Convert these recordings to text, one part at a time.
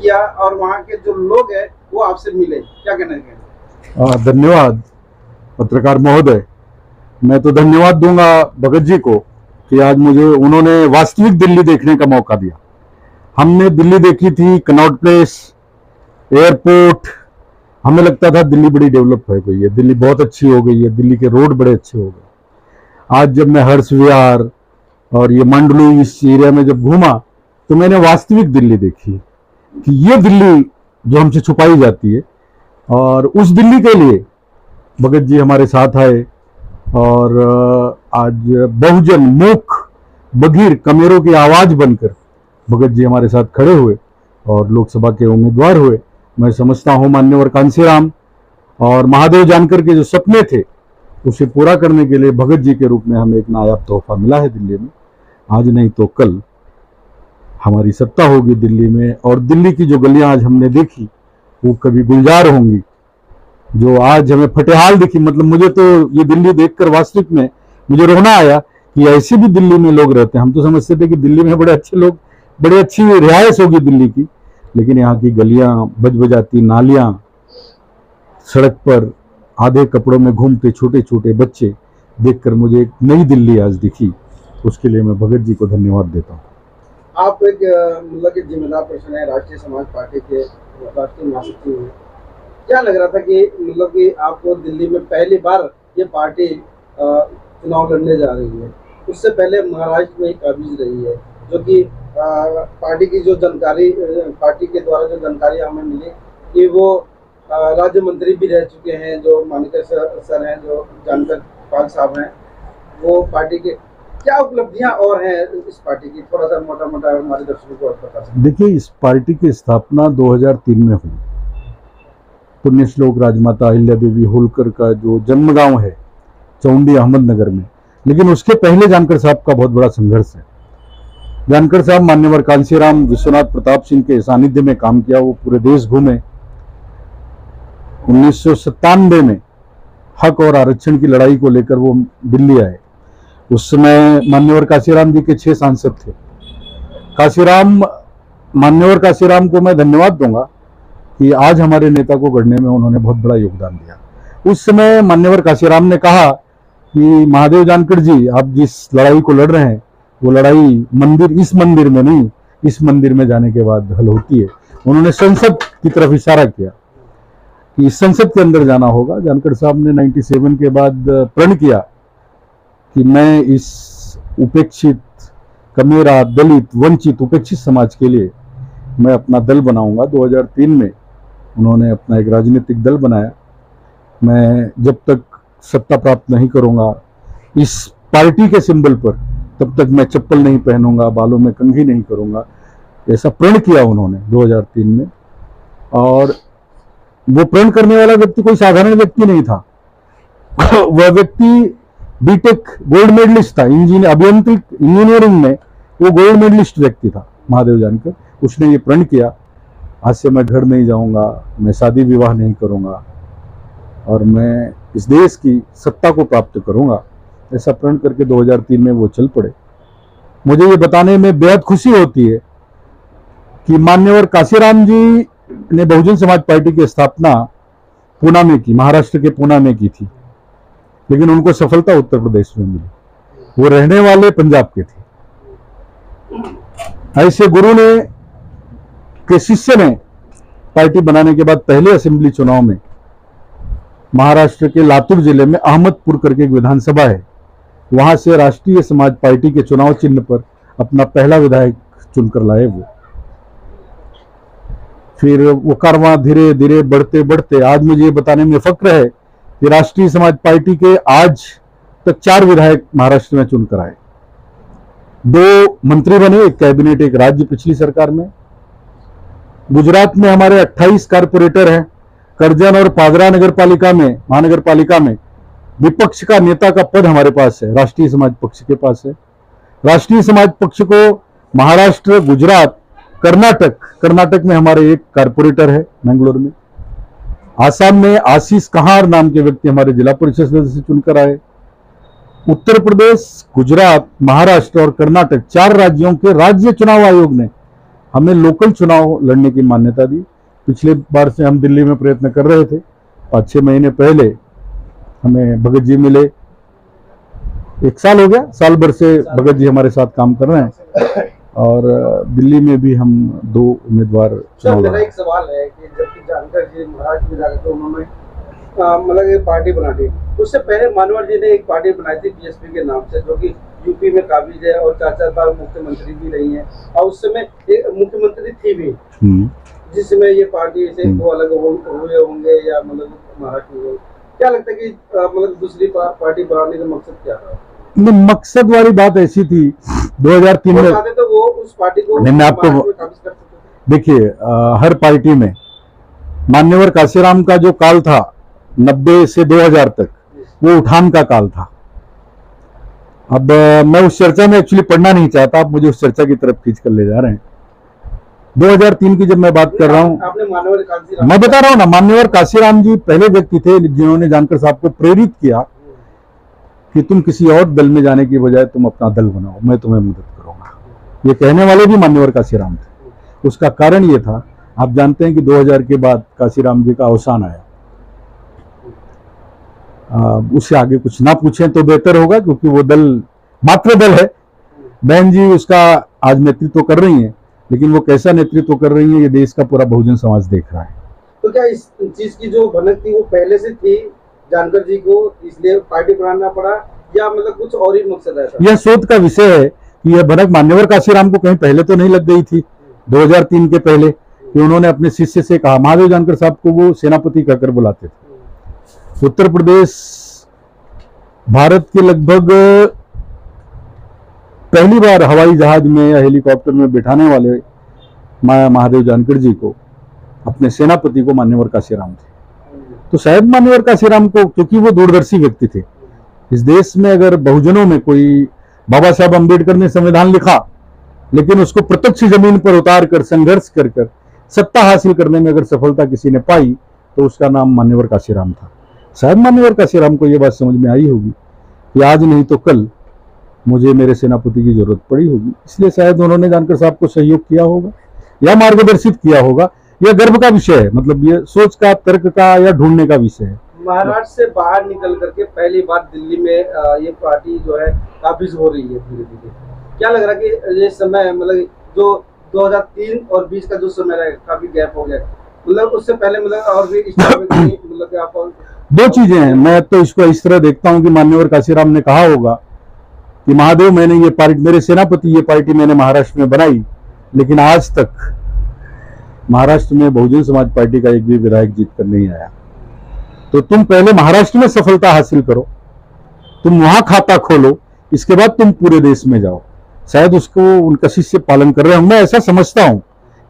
किया और वहाँ के जो लोग हैं वो आपसे मिले, क्या कहना है? धन्यवाद पत्रकार महोदय। मैं तो धन्यवाद दूंगा भगत जी को कि आज मुझे उन्होंने वास्तविक दिल्ली देखने का मौका दिया। हमने दिल्ली देखी थी, कनॉट प्लेस, एयरपोर्ट, हमें लगता था दिल्ली बड़ी डेवलप हो गई है, दिल्ली बहुत अच्छी हो गई है, दिल्ली के रोड बड़े अच्छे हो गए। आज जब मैं हर्ष विहार और ये मंडलू इस एरिया में जब घूमा तो मैंने वास्तविक दिल्ली देखी कि ये दिल्ली जो हमसे छुपाई जाती है, और उस दिल्ली के लिए भगत जी हमारे साथ आए और आज बहुजन मूक बधिर कमेरों की आवाज बनकर भगत जी हमारे साथ खड़े हुए और लोकसभा के उम्मीदवार हुए। मैं समझता हूं मान्यवर कांसीराम और महादेव जानकर के जो सपने थे उसे पूरा करने के लिए भगत जी के रूप में हमें एक नायाब तोहफा मिला है दिल्ली में। आज नहीं तो कल हमारी सत्ता होगी दिल्ली में, और दिल्ली की जो गलियां आज हमने देखी वो कभी गुलजार होंगी। जो आज हमें फटेहाल दिखी, मतलब मुझे तो ये दिल्ली देखकर वास्तविक में मुझे रोना आया कि ऐसी भी दिल्ली में लोग रहते हैं। हम तो समझते थे कि दिल्ली में बड़े अच्छे लोग, बड़ी अच्छी रिहायश होगी दिल्ली की, लेकिन यहाँ की गलियां बजबजाती नालियां, सड़क पर आधे कपड़ों में घूमते छोटे छोटे बच्चे देखकर मुझे एक नई दिल्ली आज दिखी। उसके लिए मैं भगत जी को धन्यवाद देता हूँ। आप एक मतलब कि जिम्मेदार पर्सन है, राष्ट्रीय समाज पार्टी के राष्ट्रीय महासचिव हैं। क्या लग रहा था कि मतलब कि आपको दिल्ली में पहली बार ये पार्टी चुनाव लड़ने जा रही है? उससे पहले महाराष्ट्र में ही काबिज रही है, जो कि पार्टी की जो जानकारी, पार्टी के द्वारा जो जानकारी हमें मिली कि वो राज्य मंत्री भी रह चुके हैं, जो मानिकर सर हैं, जो जानकर पाल साहब हैं, वो पार्टी के क्या उपलब्धियां और हैं इस पार्टी की, थोड़ा सा मोटा मोटा हमारे दर्शकों को बता सकते? देखिए, इस पार्टी की स्थापना 2003 में हुई। पुण्य श्लोक राजमाता अहिल्या देवी होलकर का जो जन्मगांव है चौंडी अहमदनगर में, लेकिन उसके पहले जानकर साहब का बहुत बड़ा संघर्ष है। जानकर साहब मान्यवर कांसीराम विश्वनाथ प्रताप सिंह के सानिध्य में काम किया, वो पूरे देश घूमे। 1997 में हक और आरक्षण की लड़ाई को लेकर वो दिल्ली आए। उस समय मान्यवर कांसीराम जी के 6 सांसद थे। मान्यवर कांसीराम को मैं धन्यवाद दूंगा कि आज हमारे नेता को गढ़ने में उन्होंने बहुत बड़ा योगदान दिया। उस समय मान्यवर कांसीराम ने कहा कि महादेव जानकर जी, आप जिस लड़ाई को लड़ रहे हैं वो लड़ाई मंदिर, इस मंदिर में नहीं, इस मंदिर में जाने के बाद हल होती है। उन्होंने संसद की तरफ इशारा किया कि इस संसद के अंदर जाना होगा। जानकर साहब ने 97 के बाद प्रण किया कि मैं इस उपेक्षित, कमेरा, दलित, वंचित, उपेक्षित समाज के लिए मैं अपना दल बनाऊंगा। 2003 में उन्होंने अपना एक राजनीतिक दल बनाया। मैं जब तक सत्ता प्राप्त नहीं करूंगा इस पार्टी के सिंबल पर, तब तक मैं चप्पल नहीं पहनूंगा, बालों में कंघी नहीं करूंगा, ऐसा प्रण किया उन्होंने 2003 में। और वो प्रण करने वाला व्यक्ति कोई साधारण व्यक्ति नहीं था। वह व्यक्ति बीटेक गोल्ड मेडलिस्ट था, इंजीनियरिंग में वो गोल्ड मेडलिस्ट व्यक्ति था, महादेव जानकर। उसने ये प्रण किया, आज से मैं घर नहीं जाऊंगा, मैं शादी विवाह नहीं करूंगा और मैं इस देश की सत्ता को प्राप्त करूंगा। ऐसा प्रण करके 2003 में वो चल पड़े। मुझे ये बताने में बेहद खुशी होती है कि मान्यवर कांसीराम जी ने बहुजन समाज पार्टी की स्थापना पूना में की, महाराष्ट्र के पूना में की थी, लेकिन उनको सफलता उत्तर प्रदेश में मिली। वो रहने वाले पंजाब के थे। ऐसे गुरु ने के शिष्य ने पार्टी बनाने के बाद पहले असेंबली चुनाव में महाराष्ट्र के लातूर जिले में अहमदपुर करके एक विधानसभा है, वहां से राष्ट्रीय समाज पार्टी के चुनाव चिन्ह पर अपना पहला विधायक चुनकर लाए। वो फिर वो कारवां धीरे धीरे बढ़ते बढ़ते आज मुझे ये बताने में फक्र है कि राष्ट्रीय समाज पार्टी के आज तक 4 विधायक महाराष्ट्र में चुनकर आए। 2 मंत्री बने, एक कैबिनेट, एक राज्य पिछली सरकार में। गुजरात में हमारे 28 कारपोरेटर हैं। करजन और पादरा नगर पालिका में, महानगर पालिका में विपक्ष का नेता का पद हमारे पास है, राष्ट्रीय समाज पक्ष के पास है। राष्ट्रीय समाज पक्ष को महाराष्ट्र, गुजरात, कर्नाटक में हमारे एक कारपोरेटर है मैंगलोर में। आसाम में आशीष कहार नाम के व्यक्ति हमारे जिला परिषद सदस्य चुनकर आए। उत्तर प्रदेश, गुजरात, महाराष्ट्र और कर्नाटक 4 राज्यों के राज्य चुनाव आयोग ने हमें लोकल चुनाव लड़ने की मान्यता दी। पिछले बार से हम दिल्ली में प्रयत्न कर रहे थे। 5-6 महीने पहले हमें भगत जी मिले। 1 साल हो गया, साल भर से भगत जी हमारे साथ काम कर रहे हैं और दिल्ली में भी हम 2 उम्मीदवार सर, मेरा एक सवाल है कि जबकि जानकर जी महाराष्ट्र में जाकर उन्होंने मतलब एक पार्टी बना दी, उससे पहले मानवर जी ने एक पार्टी बनाई थी बीएसपी के नाम से, जो कि यूपी में काबिज है और 4-4 बार मुख्यमंत्री भी रही है और उस समय एक मुख्यमंत्री थी भी, जिस समय ये पार्टी से वो अलग हुए होंगे या मतलब महाराष्ट्र में। क्या लगता है कि मतलब दूसरी पार्टी बनाने का मकसद क्या था? मकसद वाली बात ऐसी थी 2003 में, तो वो उस पार्टी को मैं आपको देखिए, हर पार्टी में मान्यवर काशीराम का जो काल था 90 से 2000 तक, वो उठान का काल था। अब मैं उस चर्चा में एक्चुअली पढ़ना नहीं चाहता, आप मुझे उस चर्चा की तरफ खींच कर ले जा रहे हैं। 2003 की जब मैं बात कर रहा हूं, मैं बता रहा हूं ना, मान्यवर काशीराम जी पहले व्यक्ति थे जिन्होंने जानकर साहब को प्रेरित किया कि तुम किसी और दल में जाने की बजाय तुम अपना दल बनाओ, मैं तुम्हें मदद करूंगा। ये कहने वाले भी मान्यवर काशीराम थे। उसका कारण ये था, आप जानते हैं कि 2000 के बाद काशीराम जी का अवसान आया। उससे आगे कुछ ना पूछें तो बेहतर होगा, क्योंकि वो दल मात्र दल है। बहन जी उसका आज नेतृत्व कर रही हैं, लेकिन वो कैसा नेतृत्व कर रही है ये देश का पूरा बहुजन समाज देख रहा है। तो क्या इस चीज की जो भनक थी वो पहले से थी जानकर जी को, इसलिए पार्टी बनाना पड़ा, या मतलब कुछ और ही मकसद है? यह शोध का विषय है कि यह भनक मान्यवर काशीराम को कहीं पहले तो नहीं लग गई थी 2003 के पहले, कि उन्होंने अपने शिष्य से कहा, महादेव जानकर साहब को वो सेनापति कहकर बुलाते थे। उत्तर प्रदेश भारत के लगभग पहली बार हवाई जहाज में या हेलीकॉप्टर में बिठाने वाले महादेव जानकर जी को, अपने सेनापति को मान्यवर काशीराम थे। तो शायद मान्यवर काशीराम को, क्योंकि वो दूरदर्शी व्यक्ति थे, इस देश में अगर बहुजनों में कोई, बाबा साहब अम्बेडकर ने संविधान लिखा, लेकिन उसको प्रत्यक्ष जमीन पर उतार कर संघर्ष कर कर सत्ता हासिल करने में अगर सफलता किसी ने पाई तो उसका नाम मान्यवर काशीराम था। शायद मान्यवर काशीराम को यह बात समझ में आई होगी कि आज नहीं तो कल मुझे मेरे सेनापति की जरूरत पड़ी होगी, इसलिए शायद उन्होंने जानकर साहब को सहयोग किया होगा या मार्गदर्शित किया होगा। यह गर्व का विषय है, मतलब ये सोच का, तर्क का या ढूंढने का विषय है। महाराष्ट्र से बाहर निकल करके पहली बार दिल्ली में ये पार्टी जो है काबिज हो रही है धीरे धीरे। क्या लग रहा है कि ये समय, मतलब जो 2003 और 20 का जो समय है, काफी गैप हो गया, मतलब उससे पहले मतलब और भी मतलब आप 2 चीजें हैं। मैं तो इसको इस तरह देखता हूं कि मान्यवर काशीराम ने कहा होगा कि महादेव, मैंने ये पार्टी, मेरे सेनापति, ये पार्टी मैंने महाराष्ट्र में बनाई, लेकिन आज तक महाराष्ट्र में बहुजन समाज पार्टी का एक भी विधायक जीत कर नहीं आया। तो तुम पहले महाराष्ट्र में सफलता हासिल करो, तुम वहां खाता खोलो, इसके बाद तुम पूरे देश में जाओ। शायद उसको उनका शिष्य पालन कर रहे हैं, मैं ऐसा समझता हूं।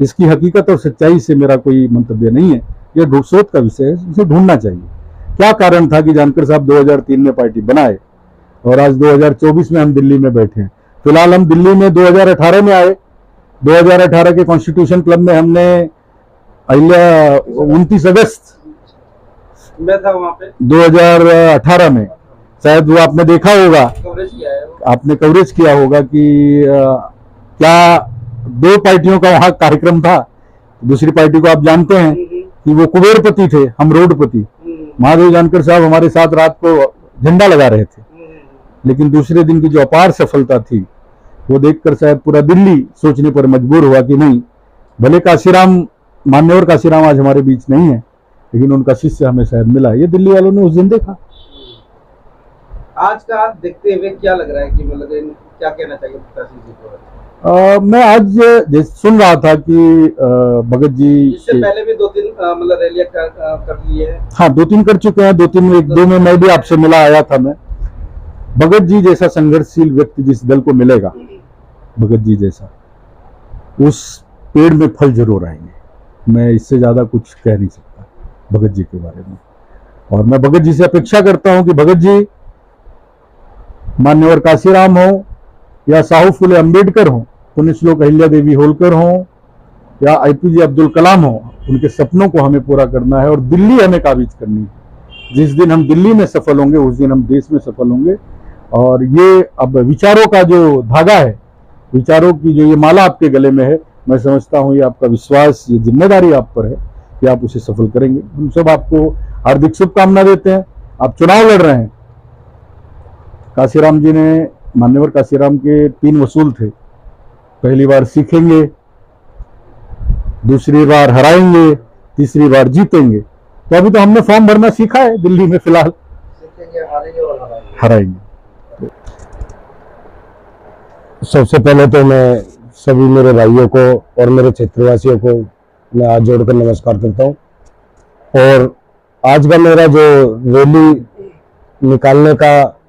इसकी हकीकत और सच्चाई से मेरा कोई मंतव्य नहीं है, यह शोध का विषय है, इसे ढूंढना चाहिए। क्या कारण था कि जानकर साहब 2003 में पार्टी बनाए और आज 2024 में हम दिल्ली में बैठे हैं। फिलहाल हम दिल्ली में 2018 में आए। 2018 के कॉन्स्टिट्यूशन क्लब में हमने 29 अगस्त मैं था वहां पे 2018 में, शायद वो आपने देखा होगा, आपने कवरेज किया होगा कि क्या 2 पार्टियों का वहां कार्यक्रम था। दूसरी पार्टी को आप जानते हैं कि वो कुबेरपति थे, हम रोडपति। महादेव जानकर साहब हमारे साथ रात को झंडा लगा रहे थे, लेकिन दूसरे दिन की जो अपार सफलता थी वो देखकर शायद पूरा दिल्ली सोचने पर मजबूर हुआ कि नहीं, भले काशीराम, मान्यवर काशीराम आज हमारे बीच नहीं है, लेकिन उनका शिष्य हमें शायद मिला। ये दिल्ली वालों ने उस दिन देखा। आज का देखते हुए क्या लग रहा है कि मतलब क्या कहना चाहिए पिताजी जी को? मैं आज सुन रहा था कि भगत जी, इससे पहले भी 2-3 मतलब रैलियां कर लिए हैं। हाँ, 2-3 कर चुके हैं। 2 में मैं भी आपसे मिला आया था। मैं, भगत जी जैसा संघर्षशील व्यक्ति जिस दल को मिलेगा, भगत जी जैसा, उस पेड़ में फल जरूर आएंगे। मैं इससे ज्यादा कुछ कह नहीं सकता भगत जी के बारे में। और मैं भगत जी से अपेक्षा करता हूं कि भगत जी, मान्यवर काशीराम हो या साहू फुले अम्बेडकर हो, पुण्यश्लोक अहिल्या देवी होलकर हो या APJ अब्दुल कलाम हो, उनके सपनों को हमें पूरा करना है और दिल्ली हमें काबिज करनी है। जिस दिन हम दिल्ली में सफल होंगे उस दिन हम देश में सफल होंगे। और ये अब विचारों का जो धागा है, विचारों की जो ये माला आपके गले में है, मैं समझता हूँ ये आपका विश्वास, ये जिम्मेदारी आप पर है कि आप उसे सफल करेंगे। हम सब आपको हार्दिक शुभकामना देते हैं। आप चुनाव लड़ रहे हैं। काशीराम जी ने, मान्यवर काशीराम के 3 वसूल थे, पहली बार सीखेंगे, दूसरी बार हराएंगे, तीसरी बार जीतेंगे। तो अभी तो हमने फॉर्म भरना सीखा है दिल्ली में, फिलहाल सीखेंगे, हारेंगे और हराएंगे। सबसे पहले तो मैं सभी मेरे भाइयों को और मेरे क्षेत्रवासियों को मैं हाथ जोड़कर नमस्कार करता हूँ। और आज का मेरा जो रैली निकालने का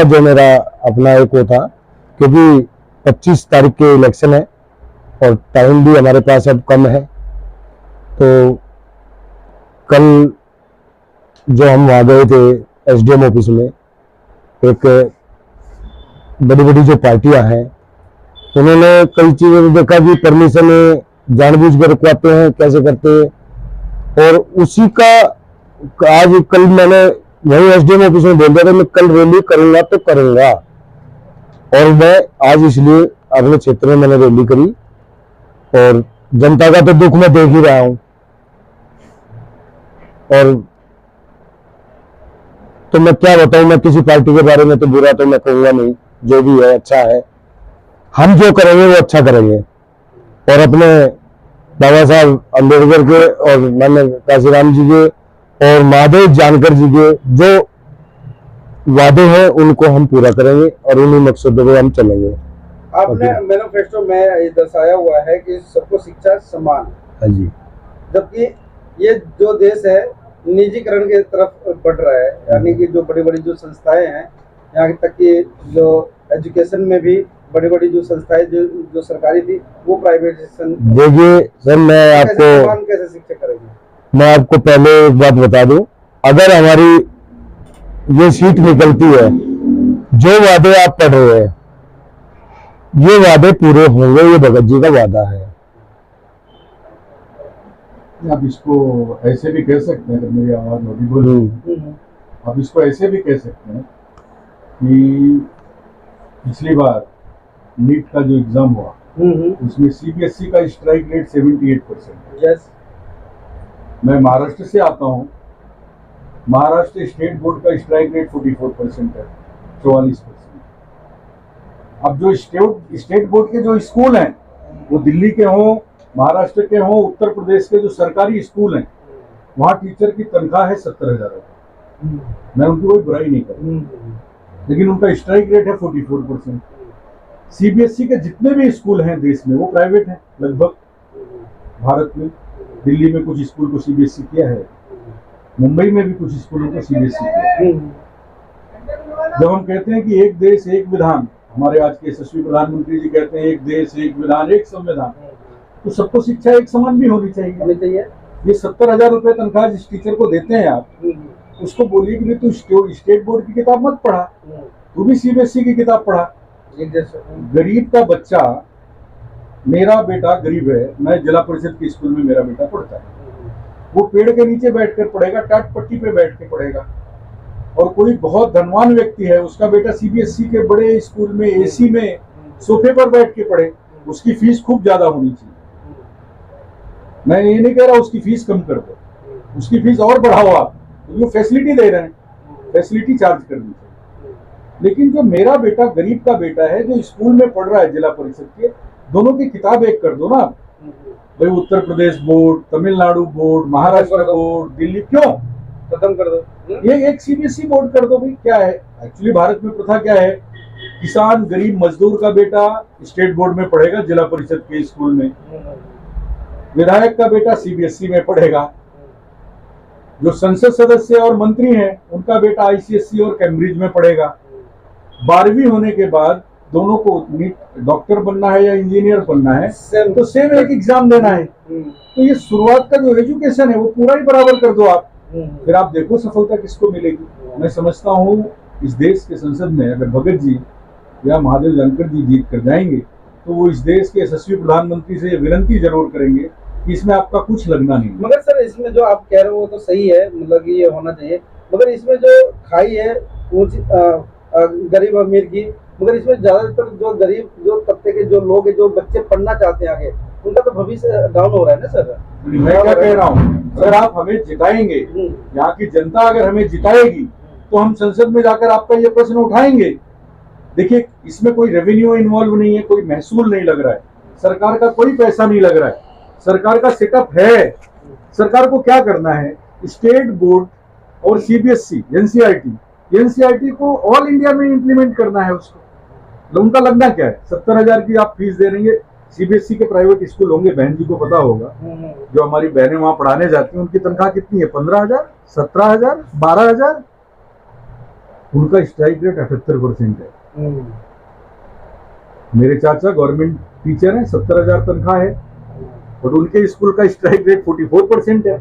जो मेरा अपना एक वो था, क्योंकि 25 तारीख के इलेक्शन है और टाइम भी हमारे पास अब कम है। तो कल जो हम वहाँ गए थे एसडीएम ऑफिस में, एक बड़ी बड़ी जो पार्टियां हैं उन्होंने कई चीजें देखा कि परमिशन जानबूझ कर रुकवाते हैं, कैसे करते हैं। और उसी का आज कल मैंने वही एसडीएम ऑफिस में बोल दिया था मैं कल रैली करूंगा तो करूंगा। और मैं आज इसलिए अपने क्षेत्र में मैंने रैली करी और जनता का तो दुख मैं देख ही रहा हूं। और तो मैं क्या बताऊं, मैं किसी पार्टी के बारे में तो बुरा तो मैं कहूंगा नहीं, जो भी है अच्छा है। हम जो करेंगे वो अच्छा करेंगे। और अपने बाबा साहब अम्बेडकर के और माननीय काशीराम जी के और महादेव जानकर जी के जो वादे हैं उनको हम पूरा करेंगे और उन्हीं मकसदों पे हम चलेंगे। आपने मैनिफेस्टो में ये दर्शाया हुआ है कि सबको शिक्षा समान, हाँ जी, जबकि ये जो देश है निजीकरण की तरफ बढ़ रहा है, यानी कि जो बड़ी बड़ी जो संस्थाएं हैं, यहाँ तक कि जो एजुकेशन में भी बड़ी बड़ी जो संस्थाएं जो सरकारी थी वो प्राइवेटाइजेशन। देखिए सर, कैसे शिक्षा करेंगे? मैं आपको पहले एक बात बता दूं, अगर हमारी ये सीट निकलती है, जो वादे आप पढ़ रहे हैं ये वादे पूरे होंगे, ये भगत जी का वादा है। आप इसको ऐसे भी कह सकते हैं, अगर मेरी आवाज ऑडिबल है, आप इसको ऐसे भी कह सकते हैं कि पिछली बार नीट का जो एग्जाम हुआ उसमें सीबीएसई का स्ट्राइक रेट 78%। यस, मैं महाराष्ट्र से आता हूँ, महाराष्ट्र स्टेट बोर्ड का स्ट्राइक रेट 44% है, 44%। अब जो स्टेट बोर्ड के जो स्कूल हैं वो दिल्ली के हों, महाराष्ट्र के हों, उत्तर प्रदेश के जो सरकारी स्कूल हैं वहाँ टीचर की तनख्वाह है 70,000 रुपये। मैं उनकी कोई बुराई नहीं कर रहा, लेकिन उनका स्ट्राइक रेट है 44%। सीबीएसई के जितने भी स्कूल हैं देश में वो प्राइवेट हैं लगभग भारत में। दिल्ली में कुछ स्कूल को सीबीएसई किया है, मुंबई में भी कुछ स्कूलों को सीबीएसई किया है। जब हम कहते हैं कि एक देश एक विधान, हमारे आज के यशस्वी प्रधानमंत्री जी कहते हैं एक देश एक विधान एक संविधान, तो सबको शिक्षा एक समान भी होनी चाहिए। ये 70,000 रुपये तनख्वाह जिस टीचर को देते हैं आप, उसको बोलिए कि तू स्टेट बोर्ड की किताब मत पढ़ा, तू भी सीबीएसई की किताब पढ़ा। गरीब का बच्चा, मेरा बेटा गरीब है, मैं जिला परिषद के स्कूल में मेरा बेटा पढ़ता है, वो पेड़ के नीचे बैठकर पढ़ेगा, टाट पट्टी पे बैठ के पढ़ेगा। और कोई बहुत धनवान व्यक्ति है, उसका बेटा सीबीएसई के बड़े स्कूल में एसी में सोफे पर बैठ के पढ़े, उसकी फीस खूब ज्यादा होनी चाहिए। मैं ये नहीं कह रहा उसकी फीस कम कर दो, उसकी फीस और बढ़ाओ आप, जो फैसिलिटी दे रहे हैं फैसिलिटी चार्ज करनी चाहिए। लेकिन जो मेरा बेटा गरीब का बेटा है जो स्कूल में पढ़ रहा है जिला परिषद के, दोनों की किताब एक कर दो ना भाई। Uttar Pradesh board, Tamil Nadu board, Maharashtra board, Delhi क्यों खत्म कर दो, ये एक सीबीएसई बोर्ड कर दो भाई। क्या है एक्चुअली भारत में प्रथा क्या है, किसान गरीब मजदूर का बेटा स्टेट बोर्ड में पढ़ेगा जिला परिषद के स्कूल में, विधायक का बेटा सीबीएसई में पढ़ेगा, जो संसद सदस्य और मंत्री हैं उनका बेटा आईसीएसई और कैम्ब्रिज में पढ़ेगा। 12वीं होने के बाद दोनों को डॉक्टर बनना है या इंजीनियर बनना है तो सेम एक एग्जाम देना है। तो ये शुरुआत का जो एजुकेशन है वो पूरा ही बराबर कर दो आप, फिर आप देखो सफलता किसको मिलेगी। मैं समझता हूँ इस देश के संसद में अगर भगत जी या महादेव जानकर जी जीत कर जाएंगे तो वो इस देश के यशस्वी प्रधानमंत्री से विनती जरूर करेंगे कि इसमें आपका कुछ लगना नहीं। मगर सर इसमें जो आप कह रहे हो वो तो सही है, मतलब कि ये होना चाहिए, मगर इसमें जो खाई है गरीब अमीर की, मगर इसमें ज्यादातर जो गरीब जो तबके के जो लोग हैं, जो बच्चे पढ़ना चाहते हैं आगे, उनका तो भविष्य डाउन हो रहा है ना सर। मैं क्या कह रहा हूँ सर, आप हमें जिताएंगे, यहाँ की जनता अगर हमें जिताएगी तो हम संसद में जाकर आपका ये प्रश्न उठाएंगे। देखिए, इसमें कोई रेवेन्यू इन्वॉल्व नहीं है, कोई महसूल नहीं लग रहा है, सरकार का कोई पैसा नहीं लग रहा है, सरकार का सेटअप है। सरकार को क्या करना है, स्टेट बोर्ड और सीबीएसई एनसीईआरटी को ऑल इंडिया में इंप्लीमेंट करना है उसको। उनका लगना क्या है, 70,000 की आप फीस दे रहे हैं। सीबीएसई के प्राइवेट स्कूल होंगे, बहन जी को पता होगा, जो हमारी बहनें वहां पढ़ाने जाती हैं, उनकी तनख्वाह कितनी है, 15,000, 17,000, 12,000। उनका स्ट्राइक रेट 78% है। मेरे चाचा गवर्नमेंट टीचर हैं, 70,000 तनख्वाह है, और उनके स्कूल का स्ट्राइक रेट 44% है।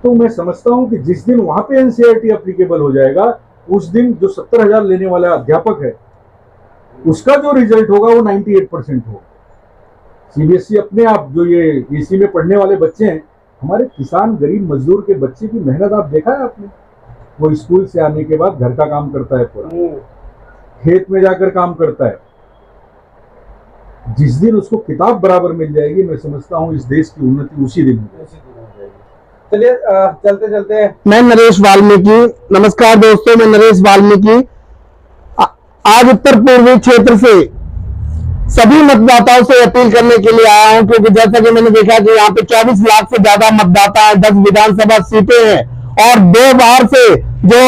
तो मैं समझता हूं कि जिस दिन वहां पे एनसीईआरटी एप्लीकेबल हो जाएगा, उस दिन जो 70,000 लेने वाला अध्यापक है, उसका जो रिजल्ट होगा वो 98% होगा। सीबीएसई अपने आप, जो ये एसी में पढ़ने वाले बच्चे हैं, हमारे किसान गरीब मजदूर के बच्चे की मेहनत आप देखा है आपने? वो स्कूल से आने के बाद घर का काम करता है, पूरा खेत में जाकर काम करता है। जिस दिन उसको किताब बराबर मिल जाएगी, मैं समझता हूँ इस देश की उन्नति उसी दिन हो जाएगी। चलिए चलते चलते मैं नरेश वाल्मीकि। नमस्कार दोस्तों, मैं नरेश वाल्मीकि आज उत्तर पूर्वी क्षेत्र से सभी मतदाताओं से अपील करने के लिए आया हूं, क्योंकि जैसा कि मैंने देखा कि यहाँ पे 24 लाख से ज्यादा मतदाता हैं, 10 विधानसभा सीटें हैं, और 2 बार से जो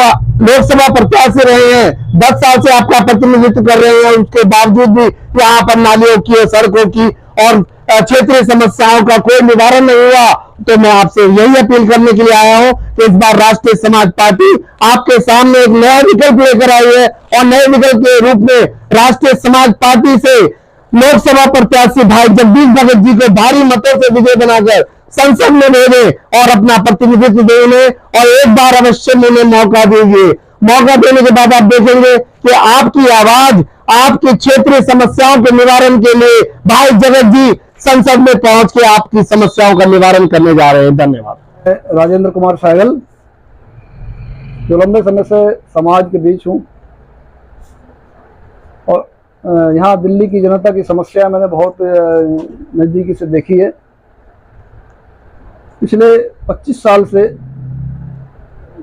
लोकसभा प्रत्याशी रहे हैं, 10 साल से आपका प्रतिनिधित्व कर रहे हैं, उसके बावजूद भी यहाँ पर नालियों की, सड़कों की और क्षेत्रीय समस्याओं का कोई निवारण नहीं हुआ। तो मैं आपसे यही अपील करने के लिए आया हूं कि इस बार राष्ट्रीय समाज पार्टी आपके सामने एक नया विकल्प लेकर आई है, और नए विकल्प के रूप में राष्ट्रीय समाज पार्टी से लोकसभा प्रत्याशी भाई जगदीश भगत जी को भारी मतों से विजय बनाकर संसद में भेजे और अपना प्रतिनिधित्व देने, और एक बार अवश्य उन्हें मौका दीजिए। मौका देने के बाद आप देखेंगे कि आपकी आवाज, आपकी क्षेत्रीय समस्याओं के निवारण के लिए भाई जगत जी संसद में पहुंच के आपकी समस्याओं का निवारण करने जा रहे हैं। धन्यवाद। राजेंद्र कुमार सहगल, जो लंबे समय से समाज के बीच हूँ, और यहाँ दिल्ली की जनता की समस्या मैंने बहुत नज़दीकी से देखी है। पिछले 25 साल से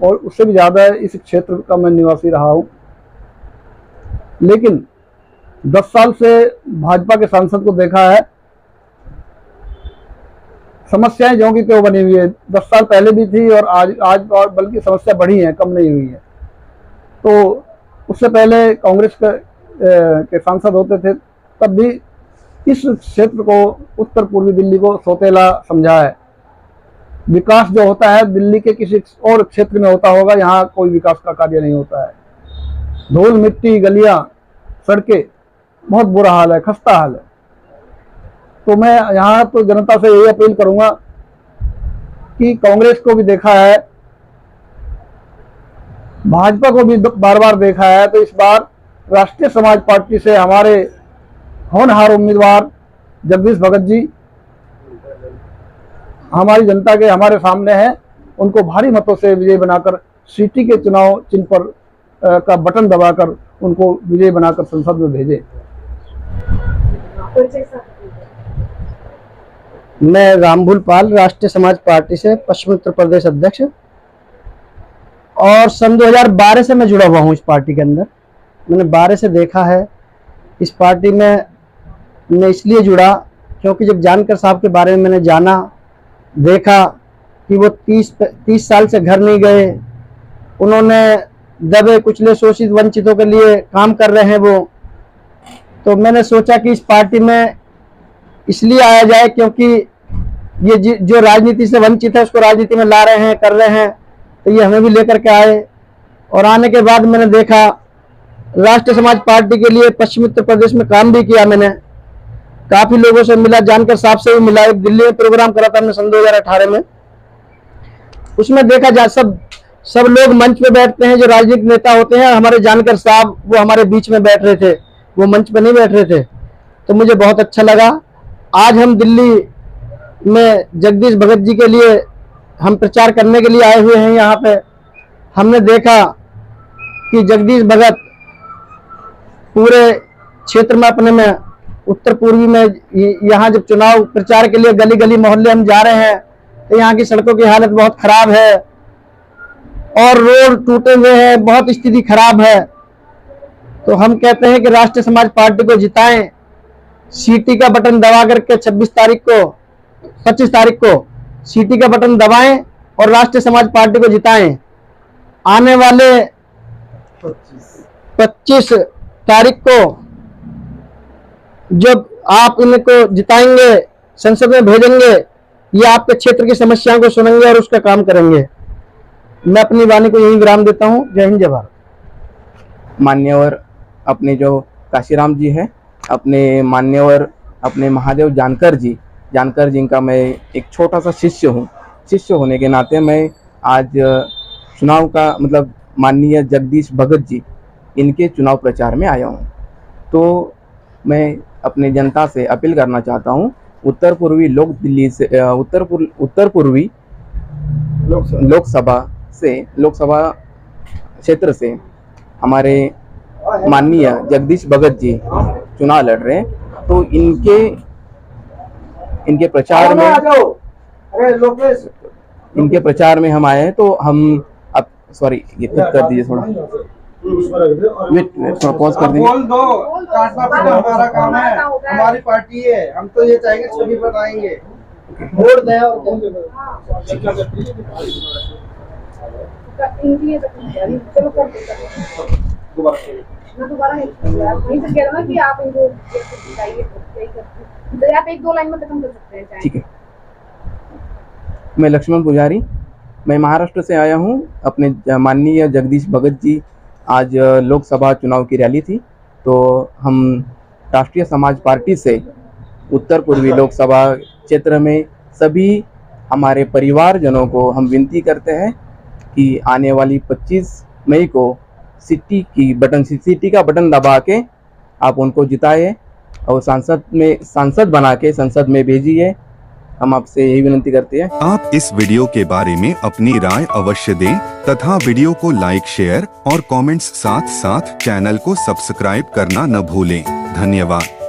और उससे भी ज़्यादा इस क्षेत्र का मैं निवासी रहा हूँ, लेकिन 10 साल से भाजपा के सांसद को देखा है। समस्याएं ज्यों की त्यों बनी हुई है, 10 साल पहले भी थी और आज और बल्कि समस्या बढ़ी है, कम नहीं हुई है। तो उससे पहले कांग्रेस के सांसद होते थे, तब भी इस क्षेत्र को, उत्तर पूर्वी दिल्ली को सौतेला समझा है। विकास जो होता है दिल्ली के किसी और क्षेत्र में होता होगा, यहाँ कोई विकास का कार्य नहीं होता है। धूल मिट्टी, गलियां, सड़कें, बहुत बुरा हाल है, खस्ता हाल है। तो मैं यहाँ तो जनता से यही अपील करूंगा कि कांग्रेस को भी देखा है, भाजपा को भी बार बार देखा है, तो इस बार राष्ट्रीय समाज पार्टी से हमारे होनहार उम्मीदवार जगदीश भगत जी हमारी जनता के हमारे सामने हैं, उनको भारी मतों से विजय बनाकर सीटी के चुनाव चिन्ह पर का बटन दबाकर उनको विजय बनाकर संसद में भेजे। मैं रामभूल पाल, राष्ट्रीय समाज पार्टी से पश्चिम उत्तर प्रदेश अध्यक्ष, और सन 2012 से मैं जुड़ा हुआ हूँ इस पार्टी के अंदर। मैंने 12 से देखा है इस पार्टी में। मैं इसलिए जुड़ा क्योंकि जब जानकर साहब के बारे में मैंने जाना, देखा कि वो 30 साल से घर नहीं गए, उन्होंने दबे कुचले शोषित वंचितों के लिए काम कर रहे हैं वो, तो मैंने सोचा कि इस पार्टी में इसलिए आया जाए क्योंकि ये जो राजनीति से वंचित है उसको राजनीति में ला रहे हैं, कर रहे हैं, तो ये हमें भी लेकर के आए। और आने के बाद मैंने देखा, राष्ट्रीय समाज पार्टी के लिए पश्चिम उत्तर प्रदेश में काम भी किया। मैंने काफी लोगों से मिला, जानकर साहब से भी मिला। एक दिल्ली में प्रोग्राम करा था हमने सन 2018 में, उसमें देखा जा सब लोग मंच पे बैठते हैं जो राजनीतिक नेता होते हैं। हमारे जानकर साहब वो हमारे बीच में बैठ रहे थे, वो मंच पे नहीं बैठ रहे थे, तो मुझे बहुत अच्छा लगा। आज हम दिल्ली में जगदीश भगत जी के लिए हम प्रचार करने के लिए आए हुए हैं। यहाँ पे हमने देखा कि जगदीश भगत पूरे क्षेत्र में अपने में उत्तर पूर्वी में यहाँ जब चुनाव प्रचार के लिए गली गली मोहल्ले हम जा रहे हैं तो यहाँ की सड़कों की हालत बहुत खराब है और रोड टूटे हुए हैं, बहुत स्थिति खराब है। तो हम कहते हैं कि राष्ट्रीय समाज पार्टी को जिताएं, सीटी का बटन दबा करके 25 तारीख को सीटी का बटन दबाएं और राष्ट्रीय समाज पार्टी को जिताएं। आने वाले 25 तारीख को जब आप इनको जिताएंगे, संसद में भेजेंगे, ये आपके क्षेत्र की समस्याओं को सुनेंगे और उसका काम करेंगे। मैं अपनी वाणी को यही विराम देता हूँ। जय हिंद, जय भारत। मान्यवर अपने जो काशीराम जी है, अपने मान्यवर अपने महादेव जानकर जी का मैं एक छोटा सा शिष्य हूँ। शिष्य होने के नाते मैं आज चुनाव का मतलब माननीय जगदीश भगत जी इनके चुनाव प्रचार में आया हूँ। तो मैं अपने जनता से अपील करना चाहता हूँ, उत्तर पूर्वी लोकसभा क्षेत्र से हमारे माननीय जगदीश भगत जी चुनाव लड़ रहे हैं। तो इनके प्रचार में हम आए हैं। तो हम अब सॉरी ये कर दीजिए थोड़ा थोड़ा पॉज कर दीजिए। बोल दो, काटना पीटना हमारा काम है, हमारी पार्टी है, हम तो ये चाहेंगे छवि बनाएंगे, वोट दें और दोबारा नहीं तो कह रहा ना कि आप इनको आप 1-2 लाइन में खत्म कर सकते हैं। ठीक है। मैं लक्ष्मण पुजारी, मैं महाराष्ट्र से आया हूँ। अपने माननीय जगदीश भगत जी आज लोकसभा चुनाव की रैली थी, तो हम राष्ट्रीय समाज पार्टी से उत्तर पूर्वी लोकसभा क्षेत्र में सभी हमारे परिवारजनों को हम विनती करते हैं कि आने वाली 25 मई को सीटी का बटन दबा के आप उनको जिताए और सांसद बना के संसद में भेजिए। हम आपसे यही विनती करते हैं। आप इस वीडियो के बारे में अपनी राय अवश्य दें तथा वीडियो को लाइक, शेयर और कमेंट्स साथ चैनल को सब्सक्राइब करना न भूलें। धन्यवाद।